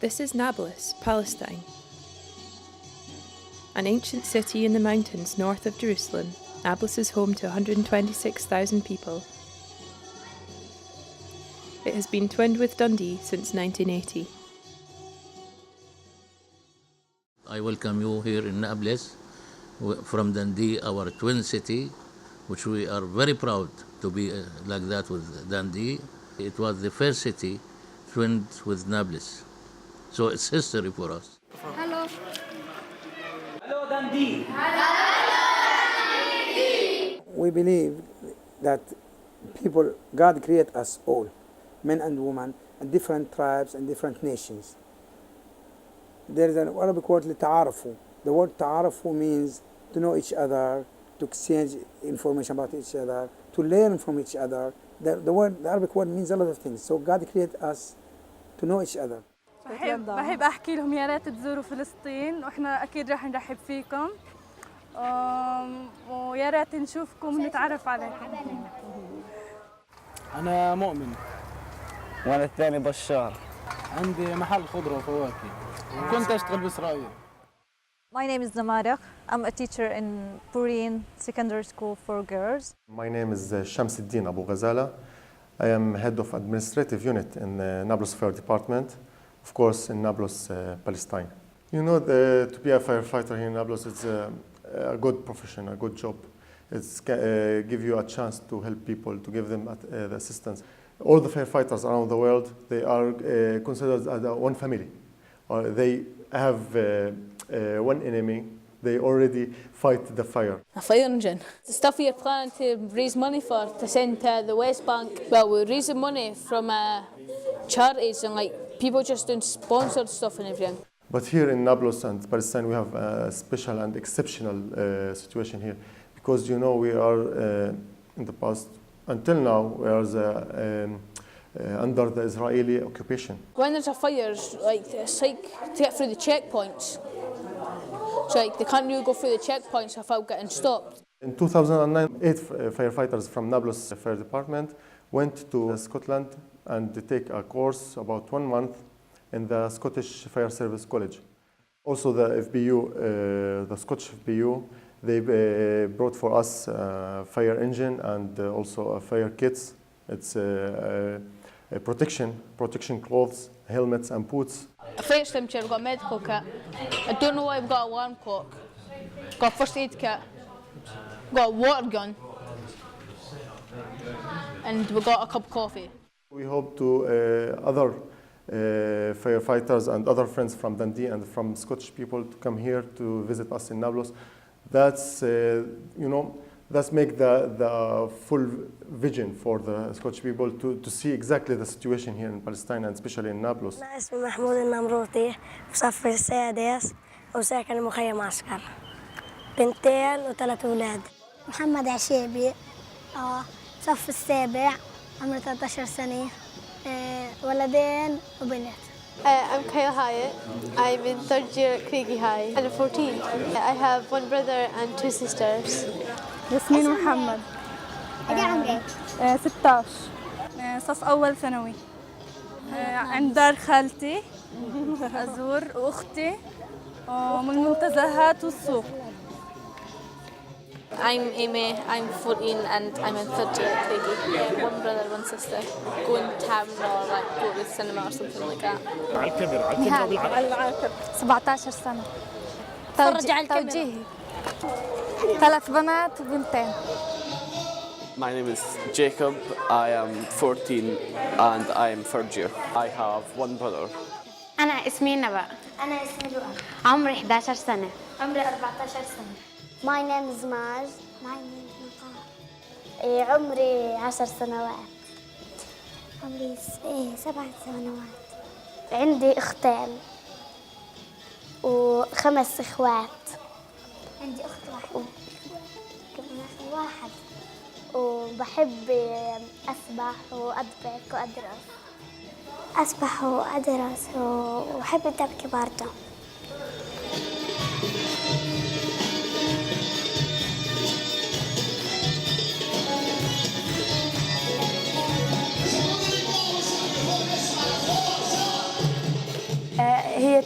This is Nablus, Palestine. An ancient city in the mountains north of Jerusalem, Nablus is home to 126,000 people. It has been twinned with Dundee since 1980. I welcome you here in Nablus from Dundee, our twin city, which we are very proud to be like that with Dundee. It was the first city twinned with Nablus. So it's history for us. Hello. Hello, Dundee. We believe that God created us all, men and women, and different tribes and different nations. There is an Arabic word, ta'arafu. The word ta'arafu means to know each other, to exchange information about each other, to learn from each other. The Arabic word means a lot of things. So God created us to know each other. بحب أحكي لهم يا ريت تزوروا فلسطين وإحنا أكيد راح نرحب فيكم ويا ريت نشوفكم ونتعرف عليكم. أنا مؤمن. وأنا الثاني بشار. عندي محل خضرة وفواكه. كنت أشتغل بإسرائيل. My name is Namarak. I'm a teacher in Purin Secondary School for Girls. My name is Shamsuddin Abu Ghazala. I am head of administrative unit in the Nablus Fire Department, of course in Nablus, Palestine. You know, to be a firefighter here in Nablus, it's a good profession, a good job. It's give you a chance to help people, to give them the assistance. All the firefighters around the world, they are considered as one family. They have one enemy. They already fight the fire. A fire engine. The stuff we are planning to raise money for to send to the West Bank. Well, we're raising money from charities and people just doing sponsored stuff and everything. But here in Nablus and Palestine, we have a special and exceptional situation here, because you know we are in the past until now we are under the Israeli occupation. When there's a fire, it's like to get through the checkpoints. So they can't really go through the checkpoints without getting stopped. In 2009, 8 firefighters from Nablus Fire Department went to Scotland and take a course about 1 month in the Scottish Fire Service College. Also the FBU, the Scottish FBU, they brought for us a fire engine and also a fire kits. It's protection clothes, helmets and boots. A fire extinguisher, I've got a medical kit. I don't know why I've got an alarm clock. Got a first aid kit. Got a water gun. And we got a cup of coffee. We hope to other firefighters and other friends from Dundee and from Scottish people to come here to visit us in Nablus. That's that's make the full vision for the Scottish people to see exactly the situation here in Palestine and especially in Nablus. أنا اسمي محمود النمروطي بصف السادس وساكن مخيم عسكر. 2 و3 أولاد. محمد عشيبي صف السابع عمري 13 سنة ولدين وبنت. I'm Kyle Hyatt. I'm in 3rd year at Craigie High. I'm 14. I have 1 brother and 2 sisters. ياسمين محمد. قد ايه عمرك؟ 16. صف أول ثانوي. عند دار خالتي أزور وأختي ومن المنتزهات والسوق. I'm Amy, I'm 14 and I'm in 3rd year at Craigie. 1 brother, 1 sister. Going to tavern or go to the cinema or something like that. نهاد 17 سنة. توجيهي 3 بنات وبنتين. My name is Jacob. I am 14 and I am 3rd year. I have 1 brother. أنا اسمي نبأ. أنا اسمي لؤى. عمري 11 سنة. عمري 14 سنة. My name is Maj. My name is Naqar. عمري 10 سنوات. عمري 7 سنوات. عندي أختين و5 إخوات. عندي أخت واحد. وبحب أسبح وأدبك وأدرس. أسبح وأدرس وبحب الدبكة برضه.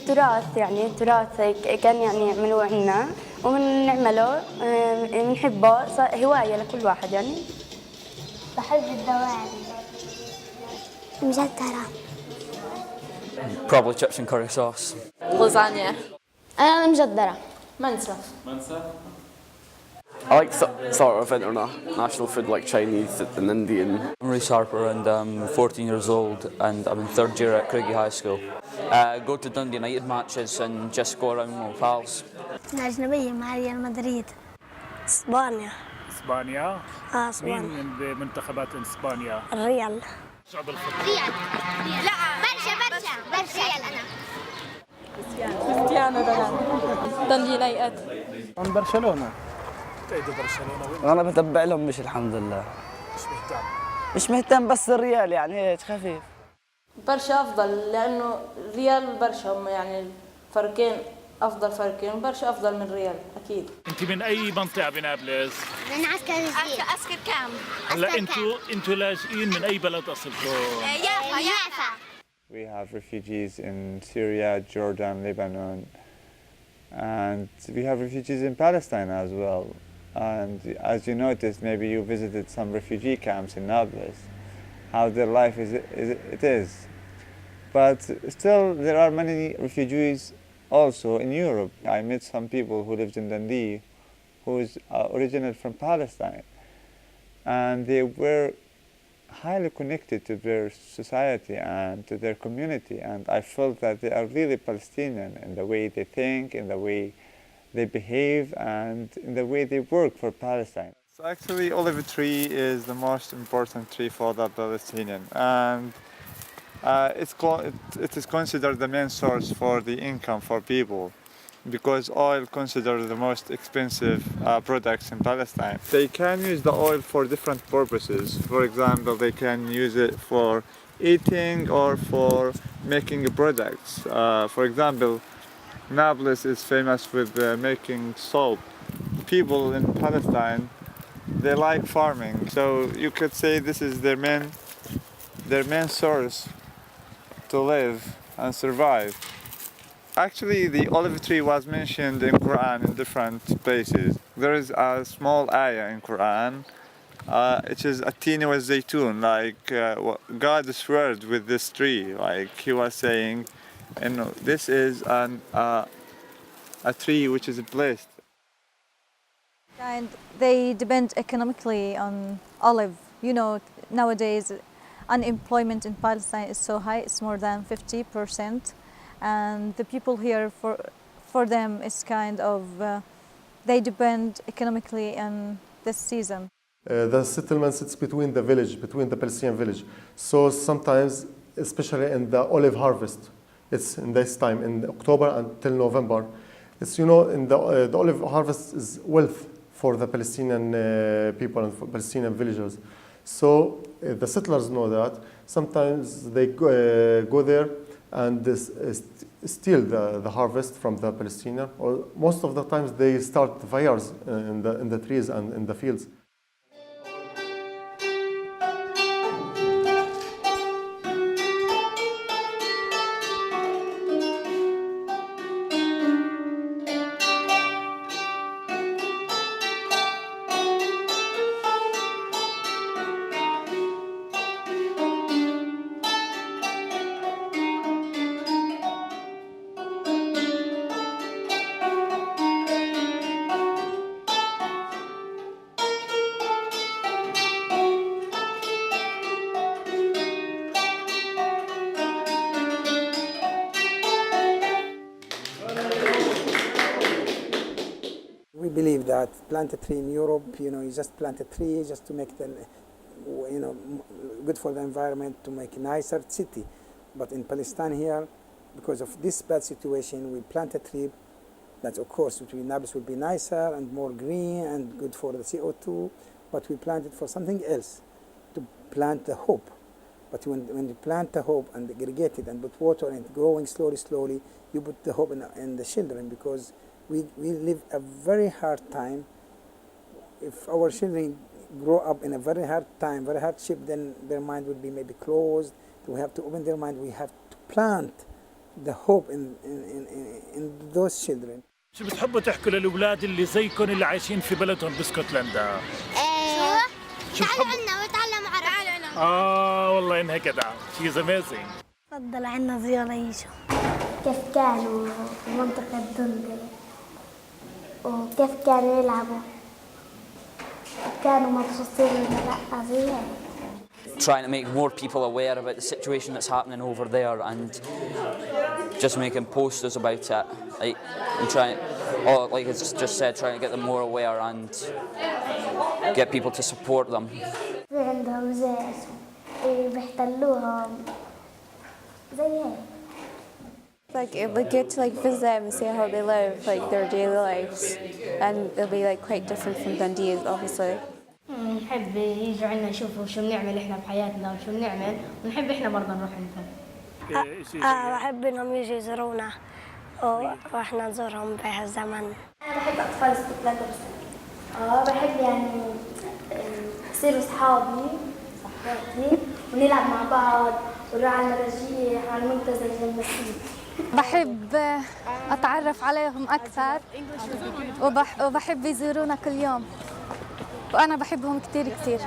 تراث يعني تراث كان يعني يعملوه عنا وبنعمله بنحبه هواية لكل واحد يعني. بحب الدواعي. مجدرة. Probably chips and curry sauce. Lasagna. أنا مجدرة. منسف. I like sort of international food like Chinese and Indian. I'm Reese Harper and I'm 14 years old and I'm in third year at Craigie High School. Go to Dundee United matches and just go around with pals. أنا أجنبية مع ريال مدريد. إسبانيا. إسبانيا؟ إسبانيا. مين من منتخبات إسبانيا؟ الريال. شعب الفضل. ريال. لا برشا ريال أنا. كريستيانو رونالدو. دندي يونايتد. من برشلونة. تأيدوا برشلونة؟ أنا بتبع لهم مش الحمد لله. مش مهتم بس الريال يعني هيك خفيف. برشا أفضل لأنه ريال برشا يعني فرقين أفضل فرقين برشا أفضل من ريال أكيد. أنت من أي منطقة بنابلس؟ من عسكر جديد. عسكر كام؟ هلا أنتوا لاجئين من أي بلد أصلكم؟ يافا. We have refugees in Syria, Jordan, Lebanon, and we have refugees in Palestine as well. And as you noticed, maybe you visited some refugee camps in Nablus, how their life is. But still, there are many refugees also in Europe. I met some people who lived in Dundee who is originally from Palestine, and they were highly connected to their society and to their community, and I felt that they are really Palestinian in the way they think, in the way they behave, and in the way they work for Palestine. So actually, olive tree is the most important tree for the Palestinian, and it is considered the main source for the income for people, because oil considered the most expensive products in Palestine. They can use the oil for different purposes. For example, they can use it for eating or for making products. For example, Nablus is famous with making soap. People in Palestine, they like farming, so you could say this is their main source to live and survive. Actually, the olive tree was mentioned in Quran in different places. There is a small ayah in Quran, it is atini wa zaytun, like God swears with this tree, like he was saying, this is a tree which is blessed. And they depend economically on olive. You know, nowadays unemployment in Palestine is so high, it's more than 50%. And the people here, for them, is kind of, they depend economically on this season. The settlement sits between the village, between the Palestinian village. So sometimes, especially in the olive harvest, it's in this time, in October until November. It's, in the olive harvest is wealth for the Palestinian people and for Palestinian villagers. So the settlers know that. Sometimes they go there and steal the harvest from the Palestinian, or most of the times they start fires in the trees and in the fields. We believe that plant a tree in Europe, you just plant a tree just to make them, good for the environment, to make a nicer city. But in Palestine here, because of this bad situation, we plant a tree that, of course, Nablus will be nicer and more green and good for the CO2, but we plant it for something else, to plant the hope. But when you plant the hope and irrigate it and put water and growing slowly, you put the hope in the children, because we live a very hard time. If our children grow up in a very hard time, very hardship, then their mind will be maybe closed. We have to open their mind. We have to plant the hope in those children. شو بتحبوا تحكوا للأولاد اللي زيكم اللي عايشين في بلدهم باسكتلندا؟ شو تعالوا عنا وتعلم عربي. والله إنها كده. She is amazing. تفضل عنا زيارة يشو. كيف كانوا في منطقة دندي وكيف كانوا يلعبوا. كانوا مبسوطين لا زي Trying to make more people aware about the situation that's happening over there and just making posters about it. Like, and trying, like it's just said, trying to get them more aware and get people to support them. في عندهم زي بيحتلوهم زي هيك. Like it would get to like visit them and see how they live, like their daily lives, and it'll be like quite different from Dundee, obviously. نحب يجوا عنا يشوفوا شو بنعمل احنا بحياتنا وشو بنعمل ونحب احنا برضه نروح عندهم. بحب انهم يجوا يزورونا واحنا نزورهم بهالزمن. انا بحب اطفال اسكتلندا بس بحب يعني يصيروا صحابي صحباتي ونلعب مع بعض ونروح على المراجيح على المنتزه المسيح. بحب اتعرف عليهم اكثر وبحب يزورونا كل يوم وأنا بحبهم كتير كتير.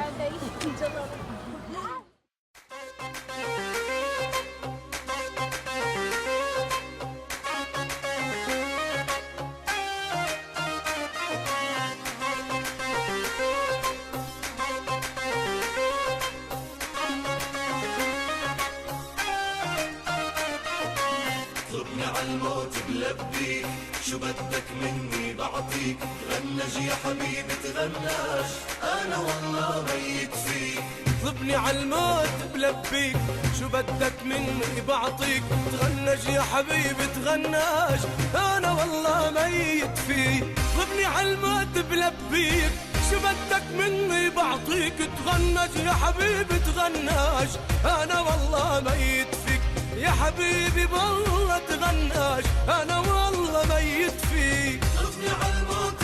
طلبني عالموت بلبيك شو بدك مني بعطيك تغنج يا حبيبي تغناش انا والله ميت فيك طلبني عالموت بلبيك شو بدك مني بعطيك تغنج يا حبيبي تغناش انا والله ميت فيك طلبني عالموت بلبيك شو بدك مني بعطيك تغنج يا حبيبي تغناش انا والله ميت فيك يا حبيبي بالله تغناش انا والله ميت فيك طلبني عالموت